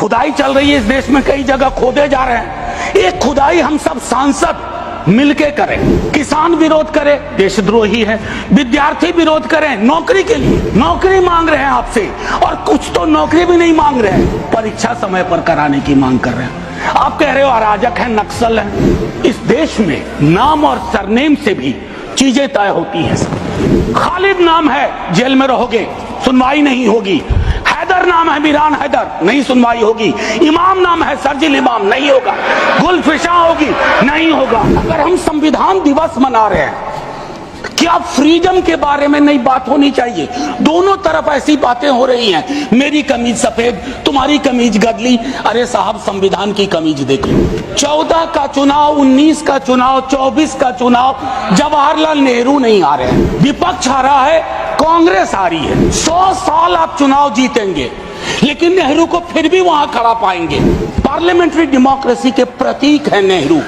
खुदाई चल रही है इस देश में, कई जगह खोदे जा रहे हैं। एक खुदाई हम सब सांसद मिलके करें। किसान विरोध करे, देशद्रोही है। विद्यार्थी विरोध करें, नौकरी के लिए नौकरी मांग रहे हैं आपसे, और कुछ तो नौकरी भी नहीं मांग रहे हैं, परीक्षा समय पर कराने की मांग कर रहे हैं। आप कह रहे हो अराजक है, नक्सल है। इस देश में नाम और सरनेम से भी चीजें तय होती हैं। खालिद नाम है, जेल में रहोगे, सुनवाई नहीं होगी। हैदर नाम है, मीरान हैदर, नहीं सुनवाई होगी। इमाम नाम है, सर्जिल इमाम, नहीं होगा। गुलफिशा होगी, नहीं होगा। अगर हम संविधान दिवस मना रहे हैं, क्या फ्रीडम के बारे में नहीं बात होनी चाहिए? दोनों तरफ ऐसी बातें हो रही हैं, मेरी कमीज सफेद, तुम्हारी कमीज गदली। अरे साहब, संविधान की कमीज देख लो। 14 का चुनाव, 19 का चुनाव, 24 का चुनाव, जवाहरलाल नेहरू नहीं आ रहे हैं, विपक्ष आ रहा है, कांग्रेस आ रही है। 100 साल आप चुनाव जीतेंगे, लेकिन नेहरू को फिर भी वहां खड़ा पाएंगे। पार्लियामेंट्री डेमोक्रेसी के प्रतीक है नेहरू,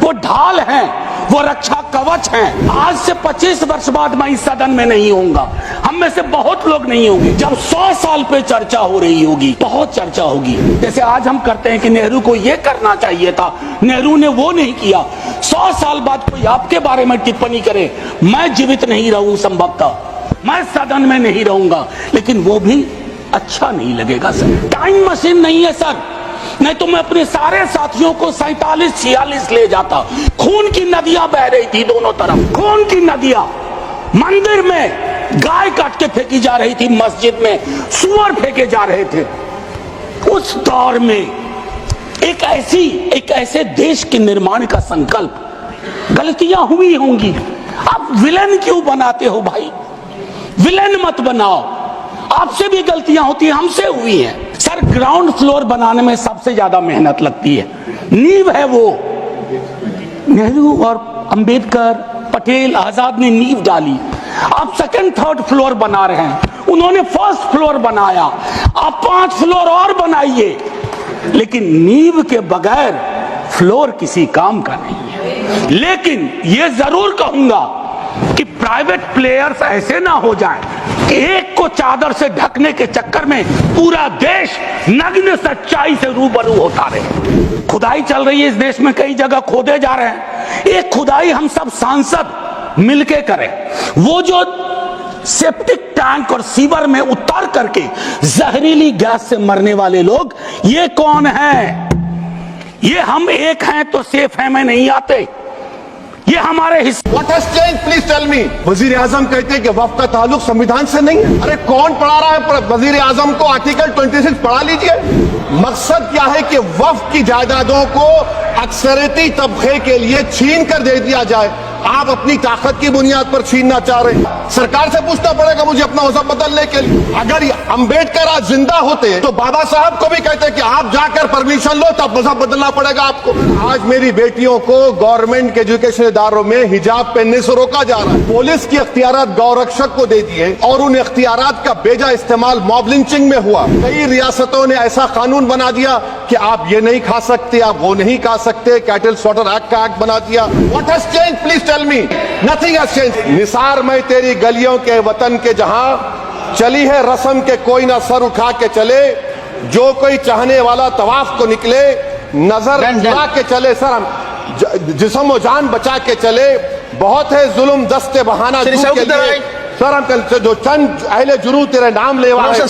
वो ढाल हैं, वो रक्षा कवच हैं। आज से 25 वर्ष बाद मैं इस सदन में नहीं होऊंगा, हम में से बहुत लोग नहीं होंगे। जब 100 साल पे चर्चा हो रही होगी, बहुत चर्चा होगी। जैसे आज हम करते हैं कि नेहरू को ये करना चाहिए था, नेहरू ने वो नहीं किया। 100 साल बाद कोई आपके बारे में टिप्पणी करे, मैं जीवित नहीं रहूं, संभवतः मैं सदन में नहीं रहूंगा, लेकिन वो भी अच्छा नहीं लगेगा सर। टाइम मशीन नहीं है सर, नहीं तो मैं अपने सारे साथियों को 47-46 ले जाता। खून की नदियां बह रही थी दोनों तरफ, खून की नदियां। मंदिर में गाय काट के फेंकी जा रही थी, मस्जिद में सुअर फेंके जा रहे थे। उस दौर में एक ऐसे देश के निर्माण का संकल्प, गलतियां हुई होंगी। आप विलेन क्यों बनाते हो भाई? विलेन मत बनाओ, आपसे भी गलतियां होती हैं, हमसे हुई हैं। सर, ग्राउंड फ्लोर बनाने में सबसे ज्यादा मेहनत लगती है, नींव है वो। नेहरू और अंबेडकर, पटेल, आजाद ने नींव डाली। आप सेकंड थर्ड फ्लोर बना रहे हैं, उन्होंने फर्स्ट फ्लोर बनाया, आप 5 फ्लोर और बनाइए, लेकिन नींव के बगैर फ्लोर किसी काम का नहीं है। लेकिन ये जरूर कहूंगा कि प्राइवेट प्लेयर्स ऐसे ना हो जाएं कि एक को चादर से ढकने के चक्कर में पूरा देश नग्न सच्चाई से रूबरू होता रहे। खुदाई चल रही है इस देश में, कई जगह खोदे जा रहे हैं। एक खुदाई हम सब सांसद मिलके करें। वो जो सेप्टिक टैंक और सीवर में उतर करके जहरीली गैस से मरने वाले लोग, ये कौन है? ये हम एक हैं तो सेफ है में नहीं आते, ये हमारे हिस्से। What has changed? Please tell me. वजीर आजम कहते हैं कि वफ़ का ताल्लुक संविधान से नहीं है। अरे कौन पढ़ा रहा है वजीर आजम को? आर्टिकल 26 पढ़ा लीजिए। मकसद क्या है कि वफ़ की जायदादों को अक्सरियती तबके के लिए छीन कर दे दिया जाए। आप अपनी ताकत की बुनियाद पर छीनना चाह रहे हैं। सरकार से पूछना पड़ेगा मुझे अपना मजहब बदलने के लिए। अगर अंबेडकर आज जिंदा होते तो बाबा साहब को भी कहते कि आप जाकर परमिशन लो, तब मजहब बदलना पड़ेगा आपको। आज मेरी बेटियों को गवर्नमेंट के एजुकेशन इदारों में हिजाब पहनने से रोका जा रहा है। पुलिस की अख्तियारात गौरक्षक को दे दिए और उन अख्तियारात का बेजा इस्तेमाल मॉब लिंचिंग में हुआ। कई रियासतों ने ऐसा कानून बना दिया कि आप ये नहीं खा सकते, आप वो नहीं खा सकते। कैटल स्लॉटर एक्ट का एक्ट बना दिया। What has changed? Please tell me. Nothing has changed. निसार मैं तेरी गलियों के वतन के जहां चली है रस्म के कोई ना सर उठा के चले, जो कोई चाहने वाला तवाफ को निकले, नजर उठा के चले, सर हम जिस्म और जान बचा के चले। बहुत है जुल्म दस्ते बहाना के लिए, सर हम कल जो चंद अहले जुरू तेरे नाम ले वाले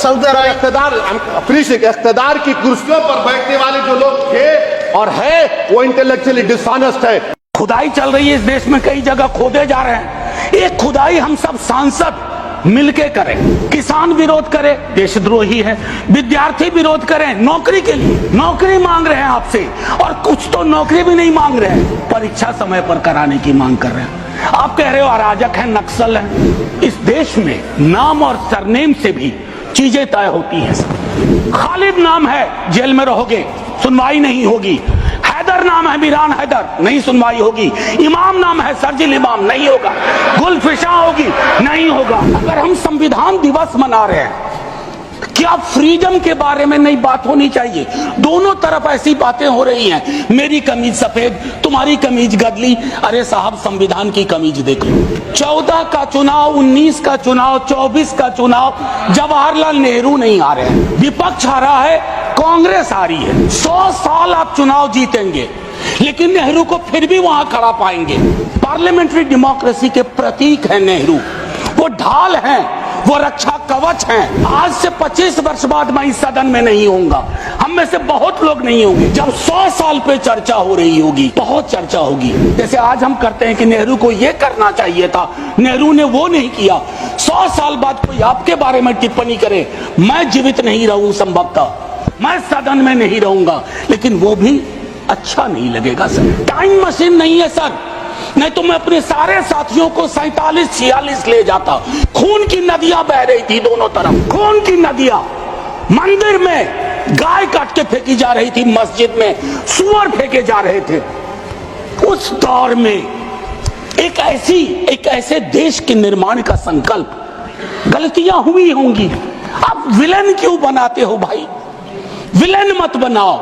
इख्तिदार की कुर्सियों पर बैठने वाले जो लोग थे और है, वो इंटेलेक्चुअली डिसऑनेस्ट है। खुदाई चल रही है इस देश में, कई जगह खोदे जा रहे हैं। एक खुदाई हम सब सांसद मिलके करें। किसान विरोध करे, देशद्रोही है। विद्यार्थी विरोध करें, नौकरी के लिए नौकरी मांग रहे हैं आपसे, और कुछ तो नौकरी भी नहीं मांग रहे हैं, परीक्षा समय पर कराने की मांग कर रहे हैं। आप कह रहे हो अराजक है, नक्सल है। इस देश में नाम और सरनेम से भी चीजें तय होती हैं। खालिद नाम है, जेल में रहोगे, सुनवाई नहीं होगी। हैदर नाम है, मीरान हैदर, नहीं सुनवाई होगी। इमाम नाम है, सर्जिल इमाम, नहीं होगा। गुलफिशा होगी, नहीं होगा। अगर हम संविधान दिवस मना रहे हैं, क्या फ्रीडम के बारे में नहीं बात होनी चाहिए? दोनों तरफ ऐसी बातें हो रही हैं, मेरी कमीज सफेद, तुम्हारी कमीज गदली। अरे साहब, संविधान की कमीज देख लो। 14 का चुनाव, 19 का चुनाव, 24 का चुनाव, जवाहरलाल नेहरू नहीं आ रहे हैं, विपक्ष आ रहा है, कांग्रेस आ रही है। 100 साल आप चुनाव जीतेंगे लेकिन नेहरू को फिर भी वहां खड़ा पाएंगे। पार्लियामेंट्री डेमोक्रेसी के प्रतीक है नेहरू, वो ढाल हैं, वो रक्षा कवच हैं। आज से 25 वर्ष बाद मैं इस सदन में नहीं होऊंगा, हम में से बहुत लोग नहीं होंगे। जब 100 साल पे चर्चा हो रही होगी, बहुत चर्चा होगी। जैसे आज हम करते हैं कि नेहरू को ये करना चाहिए था, नेहरू ने वो नहीं किया। 100 साल बाद कोई आपके बारे में टिप्पणी करे, मैं जीवित नहीं रहूं, संभवतः मैं सदन में नहीं रहूंगा, लेकिन वो भी अच्छा नहीं लगेगा सर। टाइम मशीन नहीं है सर, नहीं तो मैं अपने सारे साथियों को 47-46 ले जाता। खून की नदियां बह रही थी दोनों तरफ, खून की नदियां। मंदिर में गाय काट के फेंकी जा रही थी, मस्जिद में सुअर फेंके जा रहे थे। उस दौर में एक ऐसे देश के निर्माण का संकल्प, गलतियां हुई होंगी। आप विलेन क्यों बनाते हो भाई? विलेन मत बनाओ,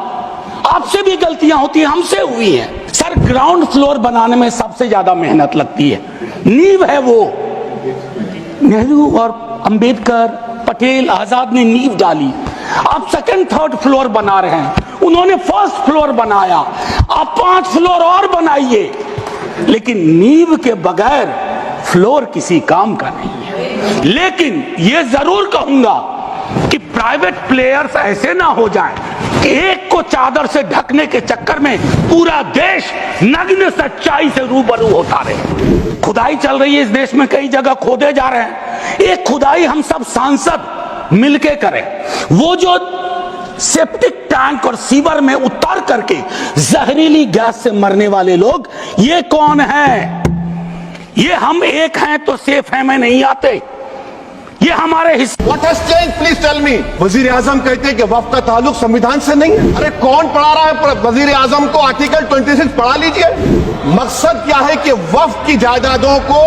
आपसे भी गलतियां होती हैं, हमसे हुई हैं। सर, ग्राउंड फ्लोर बनाने में सबसे ज्यादा मेहनत लगती है, नींव है वो। नेहरू और अंबेडकर, पटेल, आजाद ने नींव डाली। आप सेकंड थर्ड फ्लोर बना रहे हैं, उन्होंने फर्स्ट फ्लोर बनाया, आप 5 फ्लोर और बनाइए, लेकिन नींव के बगैर फ्लोर किसी काम का नहीं है। लेकिन ये जरूर कहूंगा कि प्राइवेट प्लेयर्स ऐसे ना हो जाएं कि एक को चादर से ढकने के चक्कर में पूरा देश नग्न सच्चाई से रूबरू होता रहे। खुदाई चल रही है इस देश में, कई जगह खोदे जा रहे हैं। एक खुदाई हम सब सांसद मिलके करें। वो जो सेप्टिक टैंक और सीवर में उतर करके जहरीली गैस से मरने वाले लोग, ये कौन है? ये हम एक हैं तो सेफ है में नहीं आते, ये हमारे हिस्से। What has changed? Please tell me. वजीर आजम कहते हैं कि वफ का ताल्लुक संविधान से नहीं है। अरे कौन पढ़ा रहा है वजीर आजम को? आर्टिकल 26 पढ़ा लीजिए। मकसद क्या है कि वफ की जायदादों को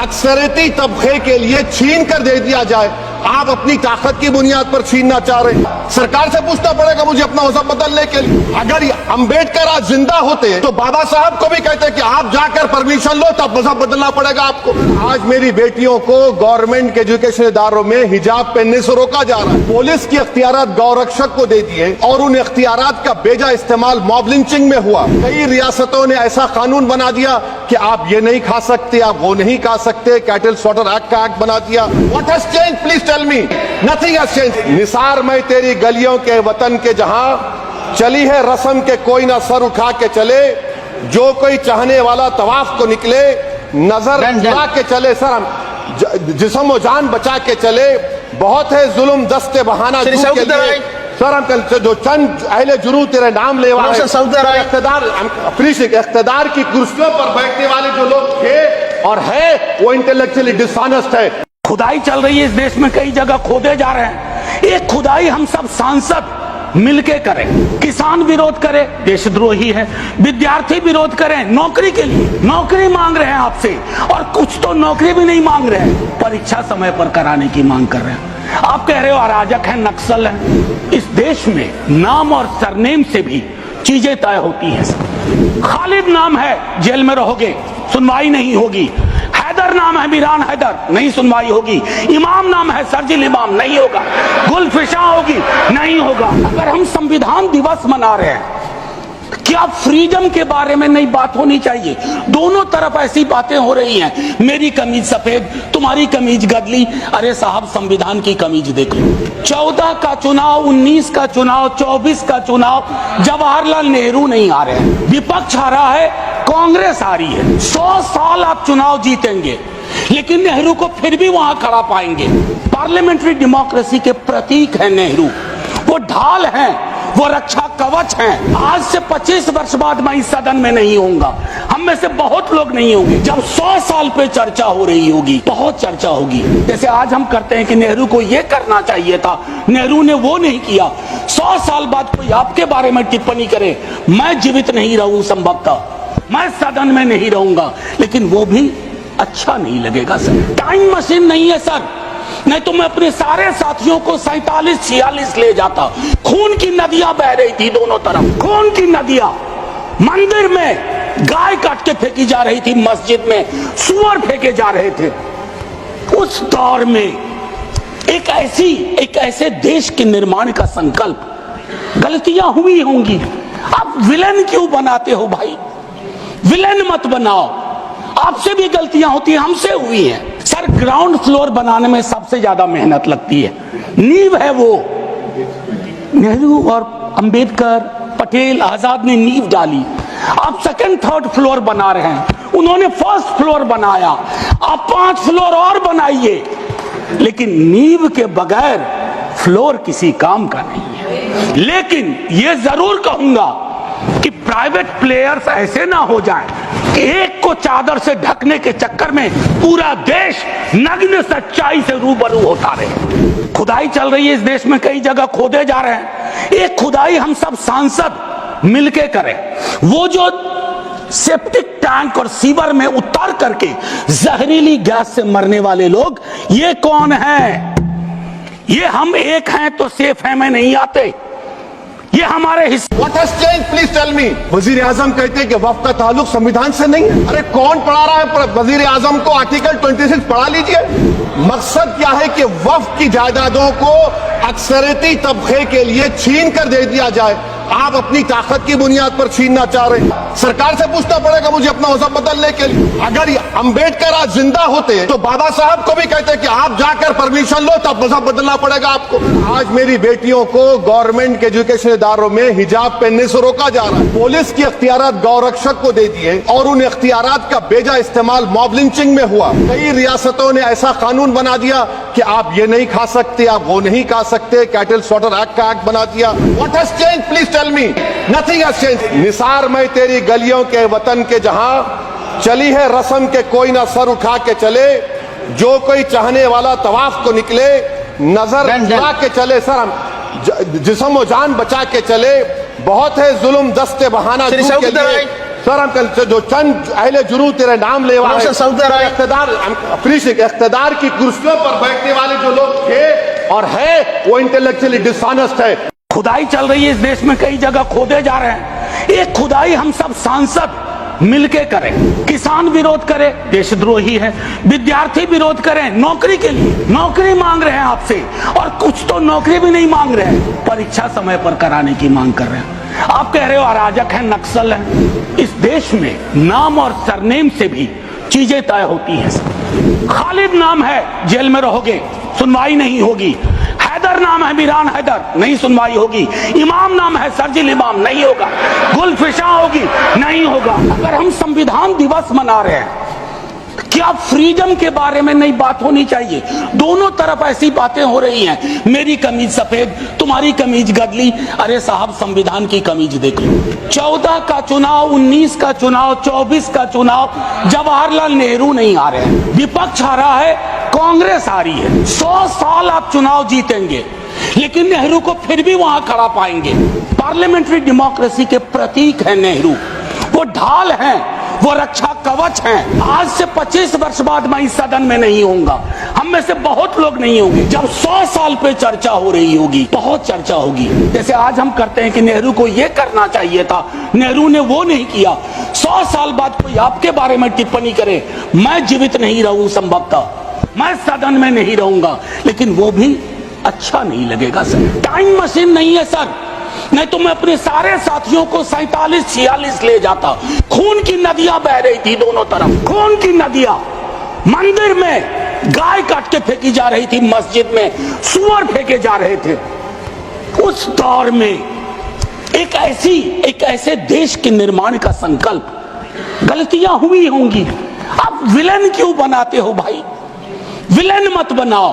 अक्सरियती तबके के लिए छीन कर दे दिया जाए। आप अपनी ताकत की बुनियाद पर छीनना चाह रहे हैं। सरकार से पूछना पड़ेगा मुझे अपना मजहब बदलने के लिए। अगर अंबेडकर आज जिंदा होते तो बाबा साहब को भी कहते कि आप जाकर परमिशन लो, तब मजहब बदलना पड़ेगा आपको। आज मेरी बेटियों को गवर्नमेंट के एजुकेशन इदारों में हिजाब पहनने से रोका जा रहा है। पुलिस की इख्तियारात गौरक्षक को दे दिए और उन इख्तियारात का बेजा इस्तेमाल मॉब लिंचिंग में हुआ। कई रियासतों ने ऐसा कानून बना दिया कि आप ये नहीं खा सकते, आप वो नहीं खा सकते। कैटल स्लॉटर एक्ट का एक्ट बना दिया। What has change? Please tell me. Nothing has change. निसार मैं तेरी गलियों के वतन के जहां चली है रस्म के कोई ना सर उठा के चले, जो कोई चाहने वाला तवाफ को निकले, नजर उड़ा के चले, सर हम जिस्म जान बचा के चले। बहुत है जुल्म दस्ते बहाना के लिए, सर हम कल जो चंद अहले जुरू तेरे नाम ले इख्तिदार की कुर्सियों पर बैठने वाले जो लोग थे और है, वो इंटेलेक्चुअली डिसऑनेस्ट है। खुदाई चल रही है इस देश में, कई जगह खोदे जा रहे हैं। एक खुदाई हम सब सांसद मिलके करें। किसान विरोध करे, देशद्रोही है। विद्यार्थी विरोध करें, नौकरी के लिए नौकरी मांग रहे हैं आपसे, और कुछ तो नौकरी भी नहीं मांग रहे हैं, परीक्षा समय पर कराने की मांग कर रहे हैं। आप कह रहे हो अराजक है, नक्सल है। इस देश में नाम और सरनेम से भी चीजें तय होती हैं। खालिद नाम है, जेल में रहोगे, सुनवाई नहीं होगी। हैदर नाम है, मीरान हैदर, नहीं सुनवाई होगी। इमाम नाम है, सरजिल इमाम, नहीं होगा। गुलफिशा होगी, नहीं होगा। अगर हम संविधान दिवस मना रहे हैं, क्या फ्रीडम के बारे में नहीं बात होनी चाहिए? दोनों तरफ ऐसी बातें हो रही हैं, मेरी कमीज सफेद, तुम्हारी कमीज गदली। अरे साहब, संविधान की कमीज देख लो। 14 का चुनाव, 19 का चुनाव, 24 का चुनाव, जवाहरलाल नेहरू नहीं आ रहे हैं, विपक्ष आ रहा है, कांग्रेस आ रही है। 100 साल आप चुनाव जीतेंगे लेकिन नेहरू को फिर भी वहां खड़ा पाएंगे। पार्लियामेंट्री डेमोक्रेसी के प्रतीक है नेहरू, वो ढाल हैं, वो रक्षा कवच हैं। आज से 25 वर्ष बाद मैं इस सदन में नहीं होऊंगा, हम में से बहुत लोग नहीं होंगे। जब 100 साल पे चर्चा हो रही होगी, बहुत चर्चा होगी। जैसे आज हम करते हैं कि नेहरू को ये करना चाहिए था, नेहरू ने वो नहीं किया। 100 साल बाद कोई आपके बारे में टिप्पणी करे, मैं जीवित नहीं रहूं, संभवतः मैं सदन में नहीं रहूंगा, लेकिन वो भी अच्छा नहीं लगेगा सर। टाइम मशीन नहीं है सर, नहीं तो मैं अपने सारे साथियों को 47-46 ले जाता। खून की नदियां बह रही थी दोनों तरफ, खून की नदियां। मंदिर में गाय काट के फेंकी जा रही थी, मस्जिद में सुअर फेंके जा रहे थे। उस दौर में एक ऐसे देश के निर्माण का संकल्प, गलतियां हुई होंगी। आप विलेन क्यों बनाते हो भाई? विलेन मत बनाओ। आपसे भी गलतियां होती हैं, हमसे हुई हैं। सर, ग्राउंड फ्लोर बनाने में सबसे ज्यादा मेहनत लगती है। नींव है वो। नेहरू और अंबेडकर, पटेल, आजाद ने नींव डाली। आप सेकंड थर्ड फ्लोर बना रहे हैं, उन्होंने फर्स्ट फ्लोर बनाया। आप 5 फ्लोर और बनाइए, लेकिन नींव के बगैर फ्लोर किसी काम का नहीं है। लेकिन यह जरूर कहूंगा कि प्राइवेट प्लेयर्स ऐसे ना हो जाएं कि एक को चादर से ढकने के चक्कर में पूरा देश नग्न सच्चाई से रूबरू होता रहे। खुदाई चल रही है इस देश में, कई जगह खोदे जा रहे हैं। एक खुदाई हम सब सांसद मिलके करें। वो जो सेप्टिक टैंक और सीवर में उतर करके जहरीली गैस से मरने वाले लोग, ये कौन है? ये हम एक हैं तो सेफ है में नहीं आते, ये हमारे हिस्से। What has changed? Please tell me. वजीर आजम कहते हैं कि वफ का ताल्लुक संविधान से नहीं है। अरे कौन पढ़ा रहा है वजीर आजम को? आर्टिकल 26 पढ़ा लीजिए। मकसद क्या है कि वफ की जायदादों को अक्सरियती तबके के लिए छीन कर दे दिया जाए। आप अपनी ताकत की बुनियाद पर छीनना चाह रहे हैं। सरकार से पूछना पड़ेगा मुझे अपना मजहब बदलने के लिए। अगर अंबेडकर आज जिंदा होते तो बाबा साहब को भी कहते कि आप जाकर परमिशन लो, तब मजहब बदलना पड़ेगा आपको। आज मेरी बेटियों को गवर्नमेंट के एजुकेशन इदारों में हिजाब पहनने से रोका जा रहा है। पुलिस की अख्तियारात गौरक्षक को दे दिए और उन अख्तियारात का बेजा इस्तेमाल मॉब लिंचिंग में हुआ। कई रियासतों ने ऐसा कानून बना दिया कि आप ये नहीं खा सकते, आप वो नहीं खा सकते। कैटल स्लॉटर एक्ट का एक्ट बना दिया। What has change? Please tell me. Nothing has change. निसार मैं तेरी गलियों के वतन के जहां चली है रस्म के कोई ना सर उठा के चले, जो कोई चाहने वाला तवाफ को निकले, नजर चुरा के चले, सर हम जिस्म और जान बचा के चले। बहुत है जुल्म दस्ते बहाना के लिए, सर हम कल जो चंद अहले जुरू तेरे नाम ले वाले इख्तिदार की कुर्सियों पर बैठने वाले जो लोग थे और है, वो इंटेलेक्चुअली डिसऑनेस्ट है। खुदाई चल रही है इस देश में, कई जगह खोदे जा रहे हैं। एक खुदाई हम सब सांसद मिलके करें। किसान विरोध करे, देशद्रोही है। विद्यार्थी विरोध करें, नौकरी के लिए नौकरी मांग रहे हैं आपसे, और कुछ तो नौकरी भी नहीं मांग रहे हैं, परीक्षा समय पर कराने की मांग कर रहे हैं। आप कह रहे हो अराजक है, नक्सल है। इस देश में नाम और सरनेम से भी चीजें तय होती हैं। खालिद नाम है, जेल में रहोगे, सुनवाई नहीं होगी। हैदर नाम है, मीरान हैदर, नहीं सुनवाई होगी। इमाम नाम है, सरजिल इमाम, नहीं होगा। गुलफिशा होगी, नहीं होगा। अगर हम संविधान दिवस मना रहे हैं, क्या फ्रीडम के बारे में नहीं बात होनी चाहिए? दोनों तरफ ऐसी बातें हो रही हैं, मेरी कमीज सफेद, तुम्हारी कमीज गदली। अरे साहब, संविधान की कमीज देख लो। 14 का चुनाव, 19 का चुनाव, 24 का चुनाव, जवाहरलाल नेहरू नहीं आ रहे हैं, विपक्ष आ रहा है, कांग्रेस आ रही है। 100 साल आप चुनाव जीतेंगे, लेकिन नेहरू को फिर भी वहां खड़ा पाएंगे। पार्लियामेंट्री डेमोक्रेसी के प्रतीक है नेहरू, वो ढाल है, वो रक्षा कवच हैं। आज से 25 वर्ष बाद मैं इस सदन में नहीं होऊंगा, हम में से बहुत लोग नहीं होंगे। जब 100 साल पे चर्चा हो रही होगी, बहुत चर्चा होगी। जैसे आज हम करते हैं कि नेहरू को ये करना चाहिए था, नेहरू ने वो नहीं किया। 100 साल बाद कोई आपके बारे में टिप्पणी करे, मैं जीवित नहीं रहूं, संभवतः मैं सदन में नहीं रहूंगा, लेकिन वो भी अच्छा नहीं लगेगा। सर, टाइम मशीन नहीं है सर, नहीं तो मैं अपने सारे साथियों को 47-46 ले जाता। खून की नदियां बह रही थी दोनों तरफ, खून की नदियां। मंदिर में गाय काट के फेंकी जा रही थी, मस्जिद में सुअर फेंके जा रहे थे। उस दौर में एक ऐसे देश के निर्माण का संकल्प, गलतियां हुई होंगी। आप विलेन क्यों बनाते हो भाई? विलेन मत बनाओ।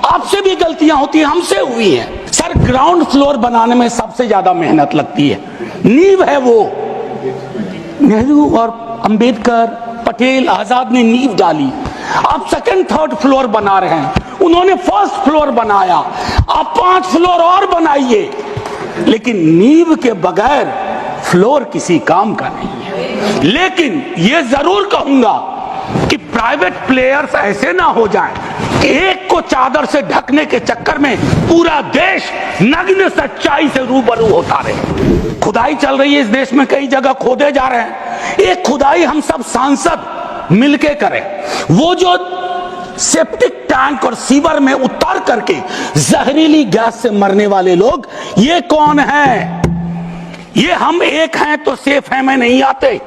आपसे भी गलतियां होती हैं, हमसे हुई हैं। सर, ग्राउंड फ्लोर बनाने में सबसे ज्यादा मेहनत लगती है। नींव है वो। नेहरू और अंबेडकर, पटेल, आजाद ने नींव डाली। आप सेकंड थर्ड फ्लोर बना रहे हैं, उन्होंने फर्स्ट फ्लोर बनाया। आप 5 फ्लोर और बनाइए, लेकिन नींव के बगैर फ्लोर किसी काम का नहीं है। लेकिन यह जरूर कहूंगा कि प्राइवेट प्लेयर्स ऐसे ना हो जाएं कि एक को चादर से ढकने के चक्कर में पूरा देश नग्न सच्चाई से रूबरू होता रहे। खुदाई चल रही है इस देश में, कई जगह खोदे जा रहे हैं। एक खुदाई हम सब सांसद मिलके करें। वो जो सेप्टिक टैंक और सीवर में उतार करके जहरीली गैस से मरने वाले लोग ये कौन है? ये हम एक हैं तो सेफ है में नहीं आते,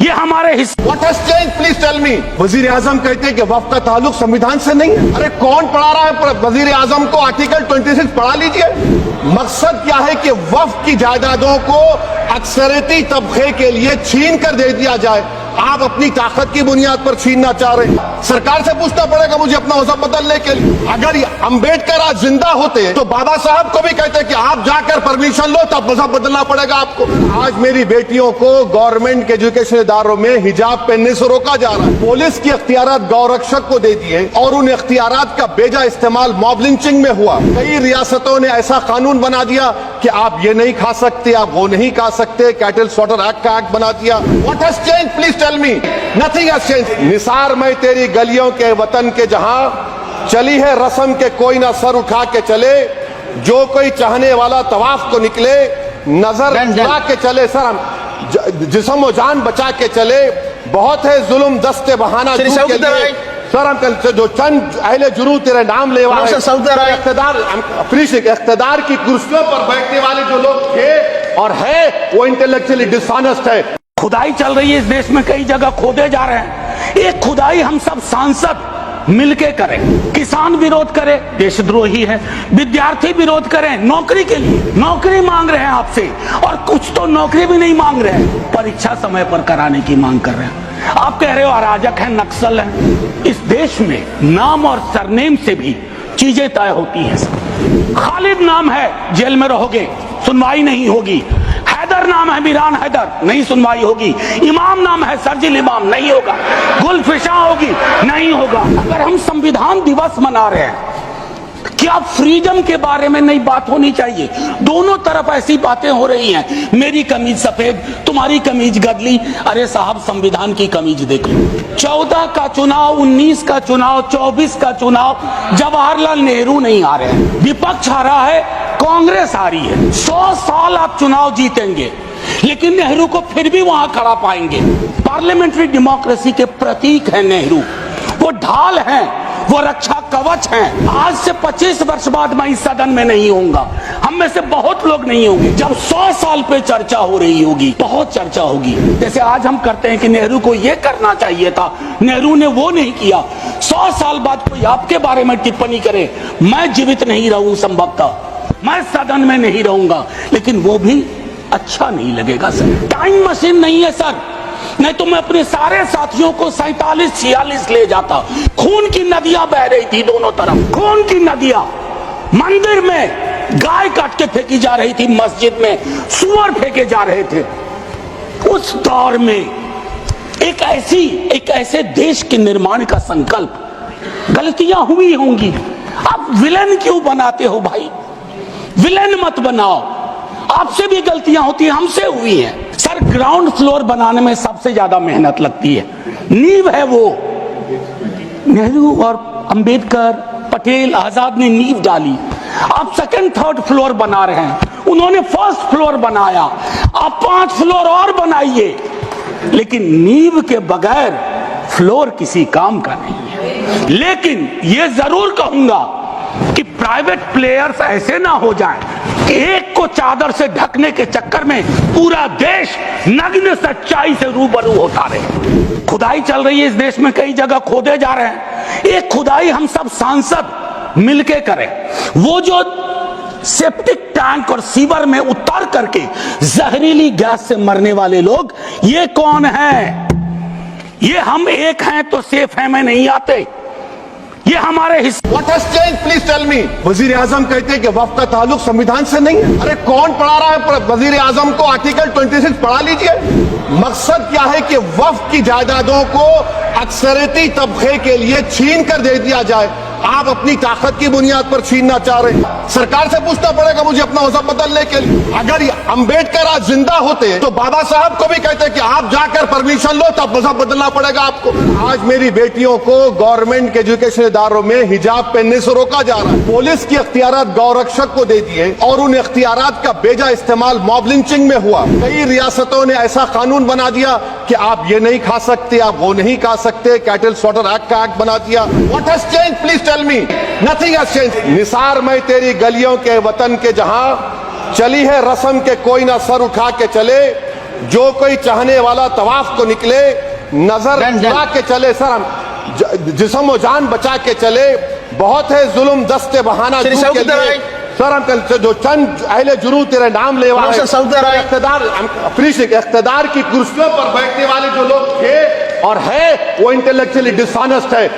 ये हमारे हिस्से। What has changed? Please tell me. वजीर आजम कहते हैं कि वफ का ताल्लुक संविधान से नहीं है। अरे कौन पढ़ा रहा है वजीर आजम को आर्टिकल 26? पढ़ा लीजिए। मकसद क्या है कि वफ की जायदादों को अक्सरियती तबके के लिए छीन कर दे दिया जाए। आप अपनी ताकत की बुनियाद पर छीनना चाह रहे हैं। सरकार से पूछना पड़ेगा मुझे अपना मजहब बदलने के लिए। अगर अंबेडकर आज जिंदा होते तो बाबा साहब को भी कहते कि आप जाकर परमिशन लो, तब मजहब बदलना पड़ेगा आपको। आज मेरी बेटियों को गवर्नमेंट के एजुकेशन इदारों में हिजाब पहनने से रोका जा रहा है। पुलिस की इख्तियारात गौरक्षक को दे दिए और उन इख्तियारात का बेजा इस्तेमाल मॉब लिंचिंग में हुआ। कई रियासतों ने ऐसा कानून बना दिया कि आप ये नहीं खा सकते, आप वो नहीं खा सकते। कैटल स्लॉटर एक्ट का एक्ट बना दिया। What has change? Please tell me. Nothing has change. निसार मैं तेरी गलियों के वतन के जहां चली है रस्म के कोई ना सर उठा के चले, जो कोई चाहने वाला तवाफ को निकले, नजर उठा के चले, सर हम जिस्म और जान बचा के चले। बहुत है जुल्म दस्ते बहाना के लिए, सर हम जो चंद अहले जुरू तेरे नाम लेवा है, इख्तिदार की कुर्सियों पर बैठने वाले जो लोग थे और है वो इंटेलेक्चुअली डिसऑनेस्ट है। खुदाई चल रही है इस देश में, कई जगह खोदे जा रहे हैं। एक खुदाई हम सब सांसद मिलके करें। किसान विरोध करे, देशद्रोही है। विद्यार्थी विरोध करें नौकरी के लिए, नौकरी मांग रहे हैं आपसे, और कुछ तो नौकरी भी नहीं मांग रहे हैं, परीक्षा समय पर कराने की मांग कर रहे हैं। आप कह रहे हो अराजक है, नक्सल है। इस देश में नाम और सरनेम से भी चीजें तय होती हैं। खालिद नाम है, जेल में रहोगे, सुनवाई नहीं होगी। हैदर नाम है, मीरान हैदर, नहीं सुनवाई होगी। इमाम नाम है, सर्जिल इमाम, नहीं होगा। गुलफिशा होगी, नहीं होगा। अगर हम संविधान दिवस मना रहे हैं, क्या फ्रीडम के बारे में नहीं बात होनी चाहिए? दोनों तरफ ऐसी बातें हो रही हैं, मेरी कमीज सफेद, तुम्हारी कमीज गदली। अरे साहब, संविधान की कमीज देख लो। 14 का चुनाव, 19 का चुनाव, 24 का चुनाव, जवाहरलाल नेहरू नहीं आ रहे हैं, विपक्ष आ रहा है, कांग्रेस आ रही है। 100 साल आप चुनाव जीतेंगे, लेकिन नेहरू को फिर भी वहां खड़ा पाएंगे। पार्लियामेंट्री डेमोक्रेसी के प्रतीक है नेहरू, वो ढाल हैं, वो रक्षा कवच हैं। आज से 25 वर्ष बाद मैं इस सदन में नहीं होऊंगा, हम में से बहुत लोग नहीं होंगे। जब 100 साल पे चर्चा हो रही होगी, बहुत चर्चा होगी। जैसे आज हम करते हैं कि नेहरू को ये करना चाहिए था, नेहरू ने वो नहीं किया। 100 साल बाद कोई आपके बारे में टिप्पणी करे, मैं जीवित नहीं रहूं, संभवतः मैं सदन में नहीं रहूंगा, लेकिन वो भी अच्छा नहीं लगेगा सर। टाइम मशीन नहीं है सर, नहीं तो मैं अपने सारे साथियों को 47-46 ले जाता। खून की नदियां बह रही थी दोनों तरफ, खून की नदियां। मंदिर में गाय काट के फेंकी जा रही थी, मस्जिद में सुअर फेंके जा रहे थे। उस दौर में एक ऐसे देश के निर्माण का संकल्प, गलतियां हुई होंगी। आप विलेन क्यों बनाते हो भाई? विलेन मत बनाओ, आपसे भी गलतियां होती हैं, हमसे हुई हैं। सर, ग्राउंड फ्लोर बनाने में सबसे ज्यादा मेहनत लगती है, नींव है वो। नेहरू और अंबेडकर, पटेल, आजाद ने नींव डाली। आप सेकंड थर्ड फ्लोर बना रहे हैं, उन्होंने फर्स्ट फ्लोर बनाया। आप 5 फ्लोर और बनाइए, लेकिन नींव के बगैर फ्लोर किसी काम का नहीं है। लेकिन ये जरूर कहूंगा कि प्राइवेट प्लेयर्स ऐसे ना हो जाएं कि एक को चादर से ढकने के चक्कर में पूरा देश नग्न सच्चाई से रूबरू होता रहे। खुदाई चल रही है इस देश में, कई जगह खोदे जा रहे हैं। एक खुदाई हम सब सांसद मिलके करें। वो जो सेप्टिक टैंक और सीवर में उतार करके जहरीली गैस से मरने वाले लोग, ये कौन है? ये हम एक हैं तो सेफ है में नहीं आते, ये हमारे हिस्से। What has changed? Please tell me. वजीर आजम कहते हैं कि वफ का ताल्लुक संविधान से नहीं है। अरे कौन पढ़ा रहा है वजीर आजम को आर्टिकल 26? पढ़ा लीजिए। मकसद क्या है कि वफ की जायदादों को अक्सरियती तबके के लिए छीन कर दे दिया जाए। आप अपनी ताकत की बुनियाद पर छीनना चाह रहे हैं। सरकार से पूछना पड़ेगा मुझे अपना मजहब बदलने के लिए। अगर अंबेडकर आज जिंदा होते तो बाबा साहब को भी कहते कि आप जाकर परमिशन लो, तब मजहब बदलना पड़ेगा आपको। आज मेरी बेटियों को गवर्नमेंट के एजुकेशन रिश्तेदारों में हिजाब पहनने से रोका जा रहा है। पुलिस की अख्तियारात गौरक्षक को दे दिए और उन अख्तियारात का बेजा इस्तेमाल मॉब लिंचिंग में हुआ। कई रियासतों ने ऐसा कानून बना दिया कि आप ये नहीं खा सकते, आप वो नहीं खा सकते, कैटल स्लॉटर एक्ट का एक्ट बना दिया। What has change, please tell me. Nothing has change. निसार मैं तेरी गलियों के वतन के जहां चली है रस्म के कोई ना सर उठा के चले, जो कोई चाहने वाला तवाफ को निकले, नजर चुरा के चले, सर हम जिस्म जान बचा के चले। बहुत है जुल्म दस्ते बहाना के लिए, सर हम जो चंद अहले जुनू तेरे नाम ले वाले इख्तिदार की कुर्सियों पर बैठने वाले जो लोग थे और है वो इंटेलेक्चुअली डिसऑनेस्ट है।